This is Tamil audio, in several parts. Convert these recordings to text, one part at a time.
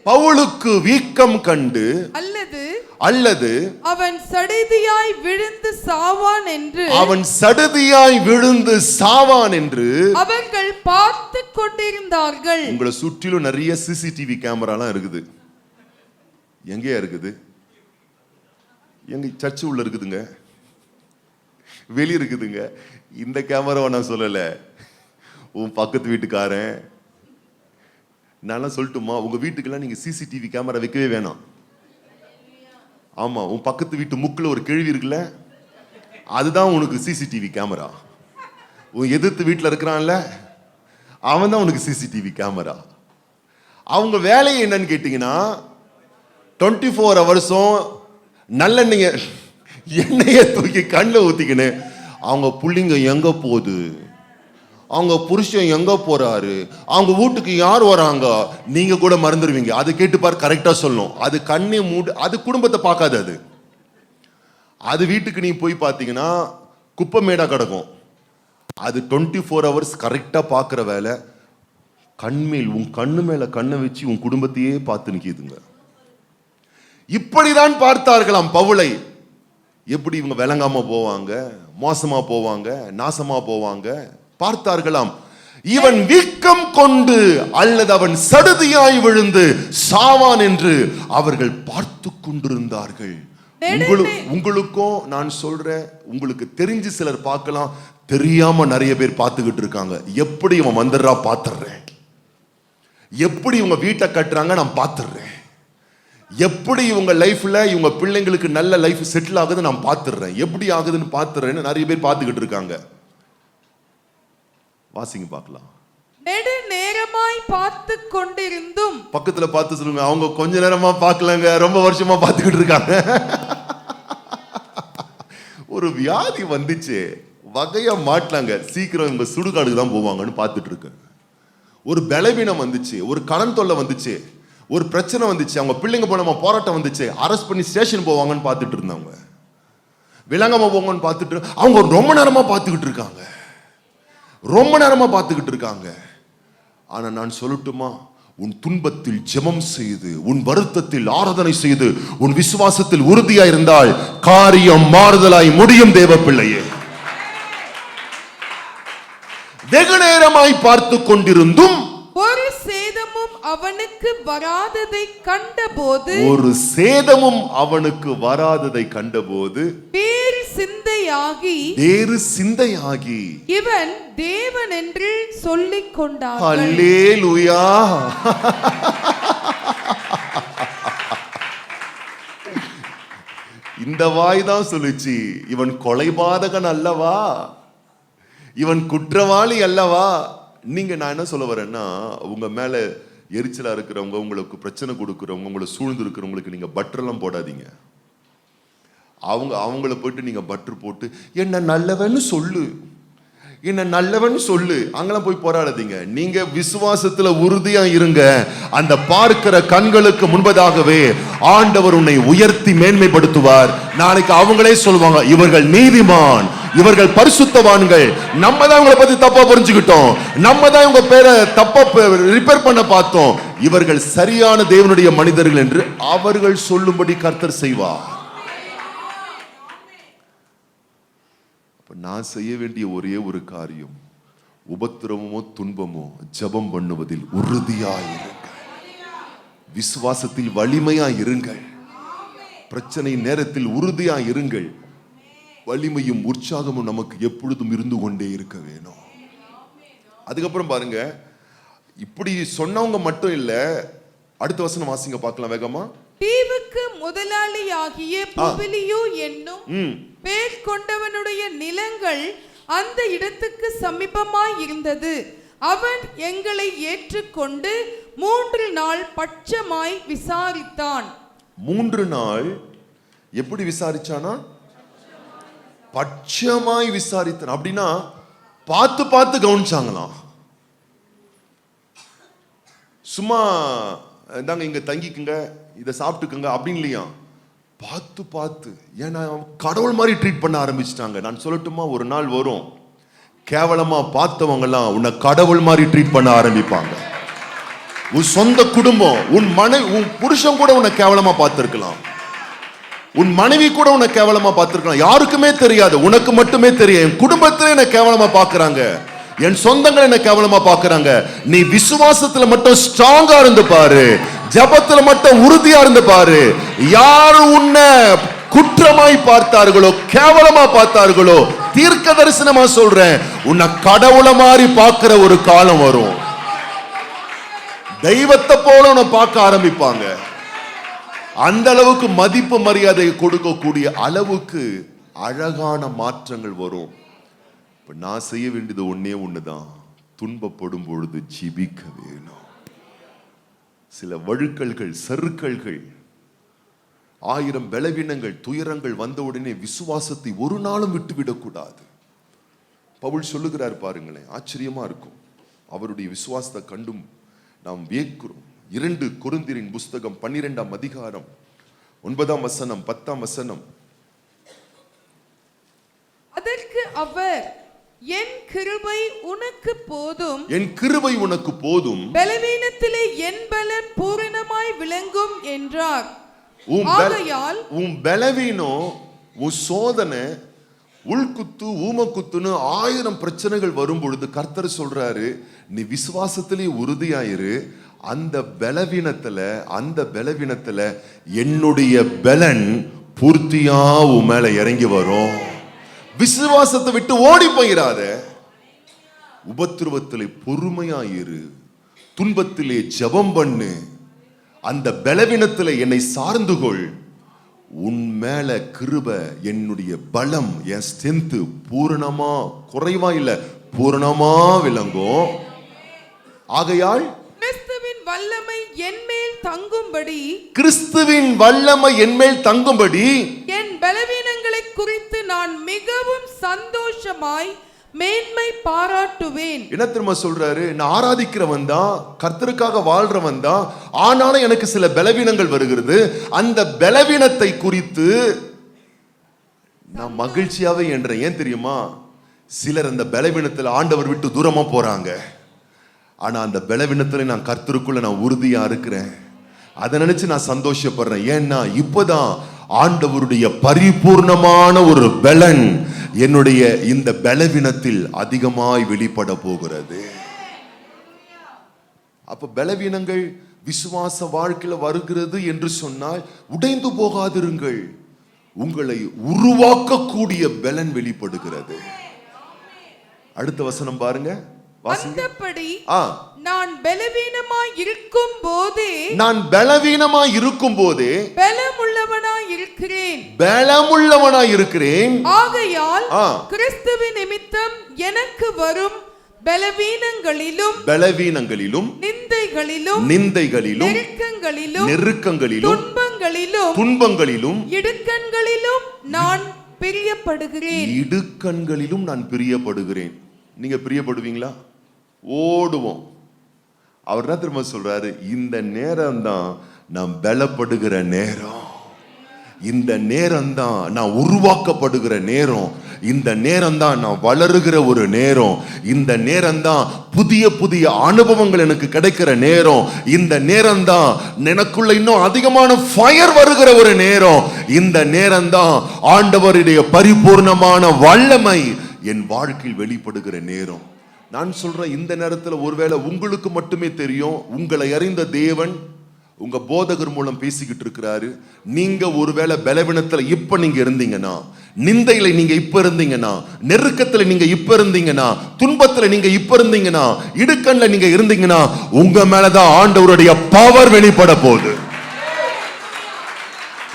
பவுலுக்கு வீக்கம் கண்டு அல்லது அவன் சடுதியாய் விழுந்து சாவான் என்று அவர்கள் பார்த்து கொண்டிருந்தார்கள். உங்களை சுற்றிலும் நிறைய சிசிடிவி கேமராலாம் இருக்குது. எங்கேயா இருக்குது? எங்க சர்ச்சு உள்ள இருக்குதுங்க, வெளியே இருக்குதுங்க. இந்த கேமராவை நான் சொல்லல, உன் பக்கத்து வீட்டுக்காரன் நான் சொல்லட்டுமா, உங்க வீட்டுக்கெல்லாம் நீங்க சிசிடிவி கேமரா வைக்கவே வேணாம். ஆமா, உன் பக்கத்து வீட்டு முக்குல ஒரு கேள்வி இருக்குல்ல, அதுதான் உனக்கு சிசிடிவி கேமரா. உன் எதிர்த்து வீட்டில் இருக்கிறான்ல, அவன் தான் உனக்கு சிசிடிவி கேமரா. அவங்க வேலையை என்னன்னு கேட்டீங்கன்னா 24 ஹவர்ஸும் எண்ணெயை தூக்கி கண்ணில் ஊத்திக்கின்னு அவங்க புள்ளிங்க எங்க போகுது, அவங்க புருஷன் எங்க போறாரு, அவங்க வீட்டுக்கு யார் வராங்க, நீங்க கூட மறந்துடுவீங்க. அது கேட்டு பாரு, கரெக்டா சொல்லணும். அது கண்ணை மூடு, அது குடும்பத்தை பார்க்காது. அது வீட்டுக்கு நீ போய் பார்த்தீங்கன்னா குப்பை மேடா கிடக்கும். அது 24 ஹவர்ஸ் கரெக்டா பார்க்குற வேலை. கண்மேல் உன் கண்ணு மேல கண்ணை வச்சு உன் குடும்பத்தையே பார்த்து நிற்கிதுங்க. இப்படிதான் பார்த்தார்களாம் பவுலை. எப்படி இவங்க விளங்காம போவாங்க, மோசமா போவாங்க, நாசமா போவாங்க பார்த்தார்களாம். இவன் வீக்கம் கொண்டு அல்லது அவன் சடுதியாய் விழுந்து சாவான் என்று அவர்கள் பார்த்து கொண்டிருந்தார்கள். உங்களுக்கும் நான் சொல்றேன், உங்களுக்கு தெரிஞ்சு சிலர் பார்க்கலாம், தெரியாம நிறைய பேர் பார்த்துக்கிட்டு இருக்காங்க. எப்படி இவன் வந்துடுறா பார்த்துடுறேன், எப்படி இவங்க வீட்டை கட்டுறாங்க நான் பார்த்துடுறேன், எப்படி இவங்க லைஃப்ல இவங்க பிள்ளைங்களுக்கு நல்ல லைஃப் செட்டில் ஆகுது நான் பார்த்துடுறேன், எப்படி ஆகுதுன்னு பார்த்துடுறேன்னு நிறைய பேர் பார்த்துக்கிட்டு இருக்காங்க. வாசிங்க பார்க்கலாம். நெடு நேரமாய் பார்த்து கொண்டிருந்தும், பக்கத்துல பார்த்து சொல்லுங்க, அவங்க கொஞ்ச நேரமா பார்க்கலங்க, ரொம்ப வருஷமா பார்த்துக்கிட்டு இருக்காங்க. ஒரு வியாதி வந்துச்சு, வகையா மாட்டலாங்க, சீக்கிரம் இவங்க சுடுகாடுக்கு தான் போவாங்கன்னு பார்த்துட்டு இருக்கு. ஒரு பலவீனம் வந்துச்சு, ஒரு கடன் தொல்லை வந்துச்சு, ஒரு பிரச்சனை வந்துச்சு, அவங்க பிள்ளைங்க போனமா போராட்டம் வந்துச்சு, அரெஸ்ட் பண்ணி ஸ்டேஷன் போவாங்கன்னு பார்த்துட்டு இருந்தாங்க. விலங்காம போவாங்கன்னு பார்த்துட்டு அவங்க ரொம்ப நேரமா பார்த்துக்கிட்டு இருக்காங்க, ரொம்ப நேரமா பார்த்துக்கிட்டு இருக்காங்க. ஆனா நான் சொல்லட்டுமா, உன் துன்பத்தில் ஜெபம் செய்து, உன் வருத்தத்தில் ஆராதனை செய்து, உன் விசுவாசத்தில் உறுதியாய் இருந்தால் காரியம் மாறுதலாய் முடியும். தேவ பிள்ளையே, வெகு நேரமாய் பார்த்து கொண்டிருந்தும் ஒரு சேதமும் அவனுக்கு வராததை கண்டபோது, ஒரு சேதமும் அவனுக்கு வராததை கண்டபோது வேறு சிந்தையாகி இவன் தேவன் என்று சொல்லிக் கொண்டான். அல்லேலூயா. இந்த வாய் தான் சொல்லுச்சு, இவன் கொலைபாதகன் அல்லவா, இவன் குற்றவாளி அல்லவா. நீங்க நான் என்ன சொல்ல வரேன்னா, உங்க மேல எரிச்சலா இருக்கிறவங்க, உங்களுக்கு பிரச்சனை கொடுக்கிறவங்க, உங்களை சூழ்ந்து இருக்கிறவங்களுக்கு நீங்க பட்டரெல்லாம் போடாதீங்க. அவங்கள போயிட்டு நீங்க பட்டர் போட்டு என்ன நல்லவன்னு சொல்லு, என்ன நல்லவன் சொல்லு, அங்கெல்லாம் போய் போராடாதீங்க. நீங்க விசுவாசத்துல உறுதியா இருங்க. அந்த பார்க்கிற கண்களுக்கு முன்பதாகவே ஆண்டவர் உன்னை உயர்த்தி மேன்மைப்படுத்துவார். நாளைக்கு அவங்களே சொல்லுவாங்க, இவர்கள் நீதிமான், இவர்கள் பரிசுத்தவான்கள். நம்ம தான் இவங்களை பத்தி தப்பா புரிஞ்சுக்கிட்டோம், நம்ம தான் இவங்க பேரை தப்பா ரிப்பேர் பண்ண பார்த்தோம், இவர்கள் சரியான தேவனுடைய மனிதர்கள் என்று அவர்கள் சொல்லும்படி கர்த்தர் செய்வார். நான் செய்ய வேண்டிய ஒரே ஒரு காரியம், உபத்திரவமோ துன்பமோ ஜெபம் பண்ணுவதில் உறுதியாயிருங்கள், விசுவாசத்தில் வலிமையாயிருங்கள், பிரச்சனை நேரத்தில் உறுதியாயிருங்கள். வலிமையும் உற்சாகமும் நமக்கு எப்பொழுதும் இருந்து கொண்டே இருக்க வேணும். அதுக்கப்புறம் பாருங்க, இப்படி சொன்னவங்க மட்டும் இல்ல, அடுத்த வசனம் வாசிங்க பார்க்கலாம் வேகமா. தீவுக்கு முதலாளியாகிய புபிலியு என்னும் பேர் கொண்டவனுடைய நிலங்கள் அந்த இடத்துக்கு சமீபமாய் இருந்தது. அவன் எங்களை ஏற்றுக்கொண்டு 3 நாள் பட்சமாய் விசாரித்தான். 3 நாள் எப்படி விசாரிச்சானா? பட்சமாய் விசாரித்தான். அப்படின்னா பார்த்து பார்த்து கவனிச்சாங்களாம். சும்மா இந்தாங்க இங்க தங்கிக்குங்க, இதை சாப்பிட்டுக்குங்க அப்படின்னு இல்லையா, பார்த்து பார்த்து. ஏன்னா கடவுள் மாதிரி ட்ரீட் பண்ண ஆரம்பிச்சிட்டாங்க. நான் சொல்லட்டுமா, ஒரு நாள் வரும், கேவலமா பார்த்தவங்க எல்லாம் உன்னை கடவுள் மாதிரி ட்ரீட் பண்ண ஆரம்பிப்பாங்க. உன் சொந்த குடும்பம், உன் புருஷன் கூட உன்னை கேவலமா பார்த்திருக்கலாம், உன் மனைவி கூட உன்னை கேவலமா பார்த்திருக்கலாம். யாருக்குமே தெரியாது, உனக்கு மட்டுமே தெரியும். என் குடும்பத்திலே என்ன கேவலமா பார்க்கறாங்க, என் சொந்தங்கள் என்ன கேவலமா பார்க்கறாங்க. நீ விசுவாசத்துல மட்டும் ஸ்ட்ராங்கா இருந்து பாரு, ஜெபத்துல மட்டும் உறுதியா இருந்து பாரு. யாரு உன்னை குற்றமாய் பார்த்தார்களோ, கேவலமா பார்த்தார்களோ, தீர்க்க தரிசனமா சொல்றேன், உன்னை கடவுளை மாதிரி பார்க்கிற ஒரு காலம் வரும். தெய்வத்தை போல உன்னை பார்க்க ஆரம்பிப்பாங்க. அந்த அளவுக்கு மதிப்பு மரியாதை கொடுக்கக்கூடிய அளவுக்கு அழகான மாற்றங்கள் வரும். இப்ப நான் செய்ய வேண்டியது ஒன்னே ஒண்ணுதான், துன்பப்படும் பொழுது ஜெபிக்க வேணும். சில வழுக்கல்கள், சறுக்கல்கள், 1000 பலவீனங்கள், துயரங்கள் வந்த உடனே விசுவாசத்தை ஒரு நாளும் விட்டுவிடக்கூடாது. பவுல் சொல்லுகிறார் பாருங்களேன், ஆச்சரியமா இருக்கும். அவருடைய விசுவாசத்தை கண்டும் நாம் வியக்கிறோம். 2 கொரிந்தியரின் புஸ்தகம் 12ஆம் அதிகாரம் 9ஆம் வசனம் 10ஆம் வசனம். அதற்கு அவர், என் கிருபை உனக்கு போதும், என் கிருபை உனக்கு போதும், பலவீனத்திலே என் பலன் பூரணமாய் விளங்கும் என்றார். ஆகையால் உன் பலவீனம், உன் சோதனை, உள்குத்து ஊமக்குத்துன்னு 1000 பிரச்சனைகள் வரும் பொழுது கர்த்தர் சொல்றாரு, நீ விசுவாசத்திலே உறுதியாயிரு. அந்த பலவீனத்துல என்னுடைய பலன் பூர்த்தியா உன் மேல இறங்கி வரும். விசுவாசத்தை விட்டு ஓடி போயிராத. உபத்திரவத்திலே பொறுமையாயிரு, துன்பத்திலே ஜெபம் பண்ணு, அந்த பலவீனத்திலே என்னை சார்ந்து கொள். உன் மேல கிருபை, என்னுடைய பலம், என் ஸ்ட்ரென்த் பூரணமா, குறைவா இல்ல, பூரணமா விளங்கும். ஆகையால் கிறிஸ்துவின் வல்லமை என்மேல் தங்கும்படி, கிறிஸ்துவின் வல்லமை என்மேல் தங்கும்படி என் பலவீனங்களை குறித்து நான் மிகவும் சந்தோஷமாய் மேன்மை பாராட்டுவேன். என்ன திரும்ப சொல்றாரு, நான் ஆராதிக்கிறவன் தான், கர்த்தருக்காக வாழ்றவன் தான், ஆனாலும் எனக்கு சில பலவீனங்கள் வருகிறது. அந்த பலவீனத்தை குறித்து நான் மகிழ்ச்சியாவே என்றேன். ஏன் தெரியுமா, சிலர் அந்த பலவீனத்தில் ஆண்டவர் விட்டு தூரமா போறாங்க. ஆனா அந்த பலவீனத்துல நான் கர்த்தருக்குள்ள நான் உறுதியா இருக்கிறேன். அதை நினைச்சு நான் சந்தோஷப்படுறேன். ஏன்னா இப்பதான் ஆண்டவருடைய பரிபூர்ணமான ஒரு பலன் என்னுடைய இந்த பலவீனத்தில் அதிகமாய் வெளிப்பட போகிறது. அப்ப பலவீனங்கள் விசுவாச வாழ்க்கையில வருகிறது என்று சொன்னால் உடைந்து போகாதிருங்கள். உங்களை உருவாக்கக்கூடிய பலன் வெளிப்படுகிறது. அடுத்த வசனம் பாருங்க, அந்தபடி நான் பலவீனமாய் இருக்கும் போதே, நான் பலவீனமாய் இருக்கும் போதே பலமுள்ளவனாய் இருக்கிறேன், பலமுள்ளவனாய் இருக்கிறேன். ஆகையால் கிறிஸ்துவின் நிமித்தம் எனக்கு வரும் பலவீனங்களிலும் நிந்தைகளிலும் நெருக்கங்களிலும் துன்பங்களிலும் இடுக்கண்களிலும் நான் பிரியப்படுகிறேன். நீங்க பிரியப்படுவீங்களா? ஓடுவோம். அவர் என்ன திரும்ப சொல்றாரு, இந்த நேரம் தான் நான் பலப்படுகிற நேரம், இந்த நேரம் தான் நான் உருவாக்கப்படுகிற நேரம், இந்த நேரம் தான் நான் வளருகிற ஒரு நேரம், இந்த நேரம் தான் புதிய புதிய அனுபவங்கள் எனக்கு கிடைக்கிற நேரம், இந்த நேரம் தான் எனக்குள்ள இன்னும் அதிகமான ஃபயர் வருகிற ஒரு நேரம், இந்த நேரம் தான் ஆண்டவருடைய பரிபூர்ணமான வல்லமை என் வாழ்க்கையில் வெளிப்படுகிற நேரம். நான் சொல்றேன், இந்த நேரத்தில் ஒருவேளை உங்களுக்கு மட்டுமே தெரியும், உங்களை அறிந்த தேவன் உங்க போதகர் மூலம் பேசிக்கிட்டு இருக்கிறாரு. நீங்க ஒருவேளை பலவீனத்துல இப்ப நீங்க இருந்தீங்கன்னா, நிந்தையில நீங்க இப்ப இருந்தீங்கன்னா, நெருக்கத்துல நீங்க இப்ப இருந்தீங்கன்னா, துன்பத்துல நீங்க இப்ப இருந்தீங்கன்னா, இடுக்கண்ல நீங்க இருந்தீங்கன்னா, உங்க மேலதான் ஆண்டவருடைய பவர் வெளிப்பட போகுது.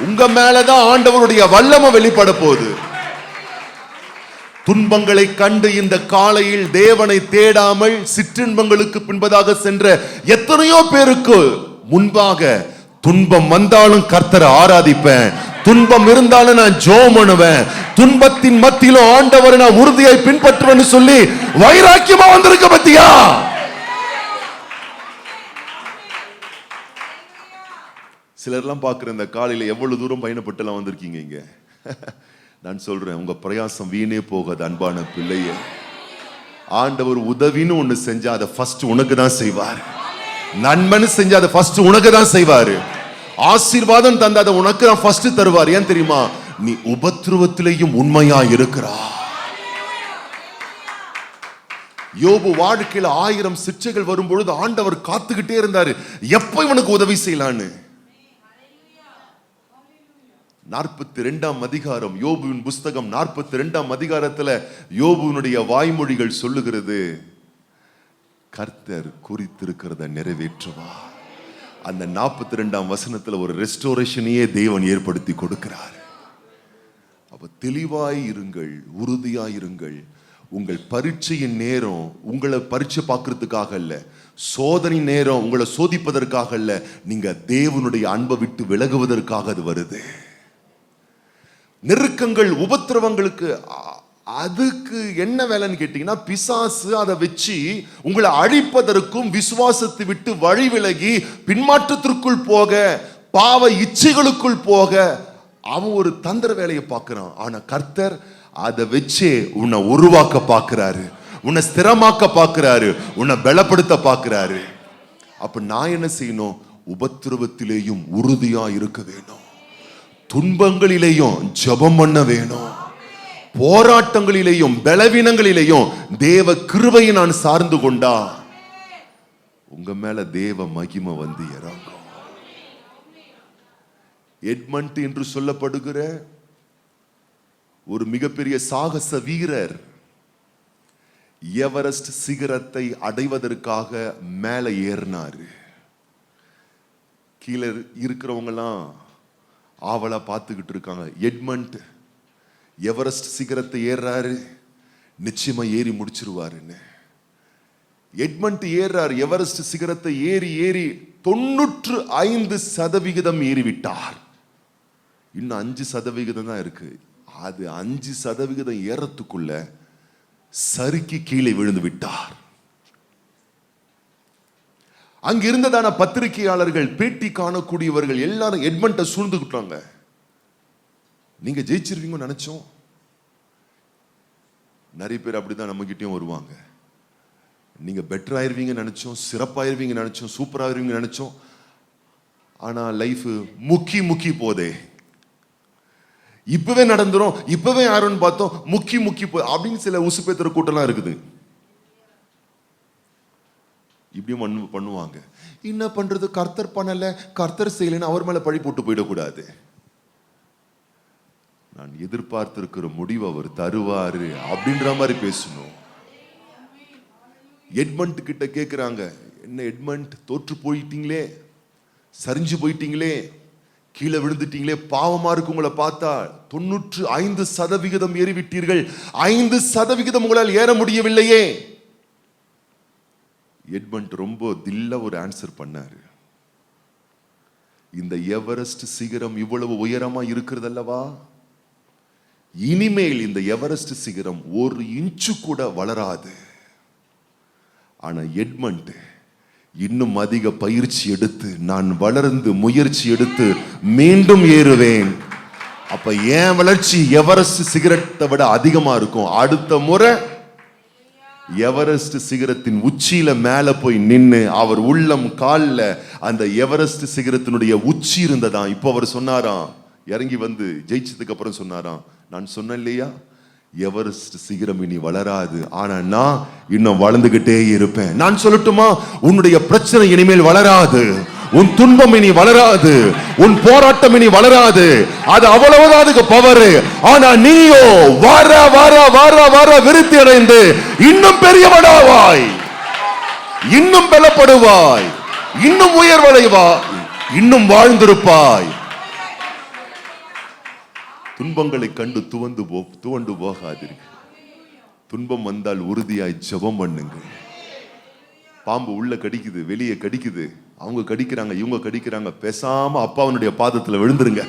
உங்க மேலதான் ஆண்டவருடைய வல்லமை வெளிப்பட போகுது. துன்பங்களை கண்டு இந்த காலையில் தேவனை தேடாமல் சிற்றின்பங்களுக்கு பின்பதாக சென்ற எத்தனையோ பேருக்கு முன்பாக, துன்பம் வந்தாலும் கர்த்தரை ஆராதிப்பேன், துன்பம் இருந்தாலும் நான் ஜெபம் பண்ணுவேன், துன்பத்தின் மத்தியிலும் ஆண்டவரை நான் உறுதியாய் பின்பற்றுவேன்னு சொல்லி வைராக்கியமா வந்திருக்க பத்தியா? சிலர்லாம் பார்க்கிற இந்த காலையில எவ்வளவு தூரம் பயணப்பட்டு எல்லாம் வந்திருக்கீங்க இங்க. நான் சொல்றேன், உங்க பிரயாசம் வீணே போகாது அன்பான பிள்ளையே. ஆண்டவர் உதவின்னு ஒண்ணு செஞ்சா அதை ஃபர்ஸ்ட் உனக்கு தான் செய்வார். நன்மைன்னு செஞ்சு அதை ஃபர்ஸ்ட் உனக்கு தான் செய்வாரு. ஆசீர்வாதம் தந்து அதை உனக்கு தான் ஃபர்ஸ்ட் தருவார். ஏன் தெரியுமா? நீ உபத்திரவத்திலேயும் உண்மையா இருக்கிறா. யோபு வாழ்க்கையில 1000 சிற்றைகள் வரும்பொழுது ஆண்டவர் காத்துக்கிட்டே இருந்தாரு, எப்ப இவனுக்கு உதவி செய்யலான்னு. 42ஆம் அதிகாரம் யோபுவின் புஸ்தகம் 42ஆம் அதிகாரத்துல யோபுவினுடைய வாய்மொழிகள் சொல்லுகிறது, கர்த்தர் குறித்திருக்கிறத நிறைவேற்றுவார். அந்த 42ஆம் வசனத்துல ஒரு ரெஸ்டோரேஷனையே தேவன் ஏற்படுத்தி கொடுக்கிறார். அப்ப தெளிவாய் இருங்கள், உறுதியாய் இருங்கள். உங்கள் பரீட்சையின் நேரம் உங்களை பரீட்சை பார்க்கறதுக்காக அல்ல, சோதனை நேரம் உங்களை சோதிப்பதற்காக அல்ல, நீங்க தேவனுடைய அன்பை விட்டு விலகுவதற்காக அது வருது. நெருக்கங்கள், உபத்திரவங்களுக்கு அதுக்கு என்ன வேலைன்னு கேட்டீங்கன்னா, பிசாசு அதை வச்சு உங்களை அழிப்பதற்கும், விசுவாசத்தை விட்டு வழி விலகி பின்மாற்றத்திற்குள் போக, பாவ இச்சைகளுக்குள் போக அவன் ஒரு தந்திர வேலையை பார்க்கிறான். ஆனா கர்த்தர் அதை வச்சே உன்னை உருவாக்க பார்க்கிறாரு, உன்னை ஸ்திரமாக்க பார்க்கிறாரு, உன்னை பலப்படுத்த பார்க்கிறாரு. அப்ப நான் என்ன செய்யணும்? உபத்திரவத்திலேயும் உறுதியா இருக்க வேணும், துன்பங்களிலேயும் ஜெபம் பண்ண வேணும், போராட்டங்களிலேயும் பலவீனங்களிலேயும் தேவ கிருபையை நான் சார்ந்து கொண்டா உங்க மேல தேவ மகிமை வந்து இறங்கும். எட்மண்ட் என்று சொல்லப்படுகிற ஒரு மிகப்பெரிய சாகச வீரர் எவரெஸ்ட் சிகரத்தை அடைவதற்காக மேல ஏறினாரு. கீழே இருக்கிறவங்க எல்லாம் ஆவலா பார்த்துக்கிட்டு இருக்காங்க. எட்மண்ட் எவரெஸ்ட் சிகரத்தை ஏறாரு, நிச்சயமா ஏறி முடிச்சிருவாருன்னு. எட்மண்ட் ஏறார், எவரெஸ்ட் சிகரத்தை ஏறி 95% ஏறிவிட்டார். இன்னும் 5% தான் இருக்கு. அது 5% ஏறத்துக்குள்ள சறுக்கி கீழே விழுந்து விட்டார். அங்க இருந்ததான பத்திரிகையாளர்கள், பேட்டி காணக்கூடியவர்கள் எல்லாரும் எட்மண்ட சூழ்ந்துக்கிட்டாங்க. நீங்க ஜெயிச்சிருவீங்கன்னு நினைச்சோம். நிறைய பேர் அப்படிதான் நம்ம கிட்டயும் வருவாங்க. நீங்க பெட்டர் ஆயிருவீங்கன்னு நினைச்சோம், சிறப்பாயிருவீங்க நினைச்சோம், சூப்பர் ஆயிருவீங்க நினைச்சோம். ஆனா லைஃப் முக்கி போதே, இப்பவே நடந்துரும், இப்பவே யாருன்னு பார்த்தோம், முக்கி போ அப்படின்னு சில உசுப்பேத்துற கூட்டம்லாம் இருக்குது. இப்படியும் பண்ணுவாங்க. என்ன பண்றது, கர்த்தர் பண்ணல, கர்த்தர் செய்யலன்னு அவர் மேல பழி போட்டு போயிடக்கூடாது. நான் எதிர்பார்த்திருக்கிற முடிவு அவர் தருவாரு அப்படின்ற மாதிரி பேசணும். எட்மண்ட் கிட்ட கேட்கிறாங்க, என்ன எட்மண்ட் தோற்று போயிட்டீங்களே, சரிஞ்சு போயிட்டீங்களே, கீழே விழுந்துட்டீங்களே, பாவமா இருக்கு உங்களை பார்த்தா. 95% ஏறிவிட்டீர்கள், 5% உங்களால் ஏற முடியவில்லையே. எட்மண்ட் ரொம்ப தில்ல ஒரு ஆன்சர் பண்ணாரு. இந்த எவரெஸ்ட் சிகரம் இவ்வளவு உயரமா இருக்கிறது அல்லவா, இனிமேல் இந்த எவரெஸ்ட் சிகரம் 1 இன்ச்சு கூட வளராது. ஆனா எட்மண்ட் இன்னும் அதிக பயிற்சி எடுத்து, நான் வளர்ந்து முயற்சி எடுத்து மீண்டும் ஏறுவேன். அப்ப ஏன் வளர்ச்சி எவரெஸ்ட் சிகரத்தை விட அதிகமா இருக்கும். அடுத்த முறை எவரெஸ்ட் சிகரத்தின் உச்சியில மேல போய் நின்னு அவர் உள்ளம் கால்ல அந்த எவரெஸ்ட் சிகரத்தினுடைய உச்சி இருந்ததா. இப்ப அவர் சொன்னாராம், இறங்கி வந்து ஜெயிச்சதுக்கு அப்புறம் சொன்னாராம், நான் சொன்னேன் இல்லையா, எவரெஸ்ட் சிகரம் இனி வளராது, ஆனா நான் இன்னும் வளர்ந்துகிட்டே இருப்பேன். நான் சொல்லட்டுமா, உன்னுடைய பிரச்சனை இனிமேல் வளராது, உன் துன்பம் இனி வளராது, உன் போராட்டம் இனி வளராது. அது அவ்வளவுதான் அதுக்கு பவர். ஆனா நீயோ வர வர வர வர விருத்தி அடைந்து இன்னும் பெரியவனாவாய், இன்னும் பலப்படுவாய், இன்னும் உயர்வடைவாய், இன்னும் வாழ்ந்திருப்பாய். துன்பங்களை கண்டு துவண்டு போகாதீர்கள். துன்பம் வந்தால் உறுதியாய் ஜெபம் பண்ணுங்கள். பாம்பு உள்ள கடிக்குது, வெளியே கடிக்குது, அவங்க கடிக்கிறாங்க, இவங்க கடிக்கிறாங்க, பேசாம அப்பாவனுடைய பாதத்துல விழுந்துருங்க.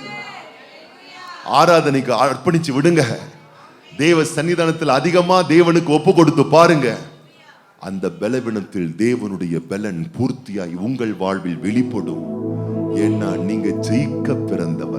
ஆராதனைக்கு அர்ப்பணிச்சு விடுங்க. தேவ சன்னிதானத்தில் அதிகமா தேவனுக்கு ஒப்பு கொடுத்து பாருங்க. அந்த பலவீனத்தில் தேவனுடைய பலன் பூர்த்தியாய் உங்கள் வாழ்வில் வெளிப்படும். ஏன்னா நீங்க ஜெயிக்க பிறந்தவர்.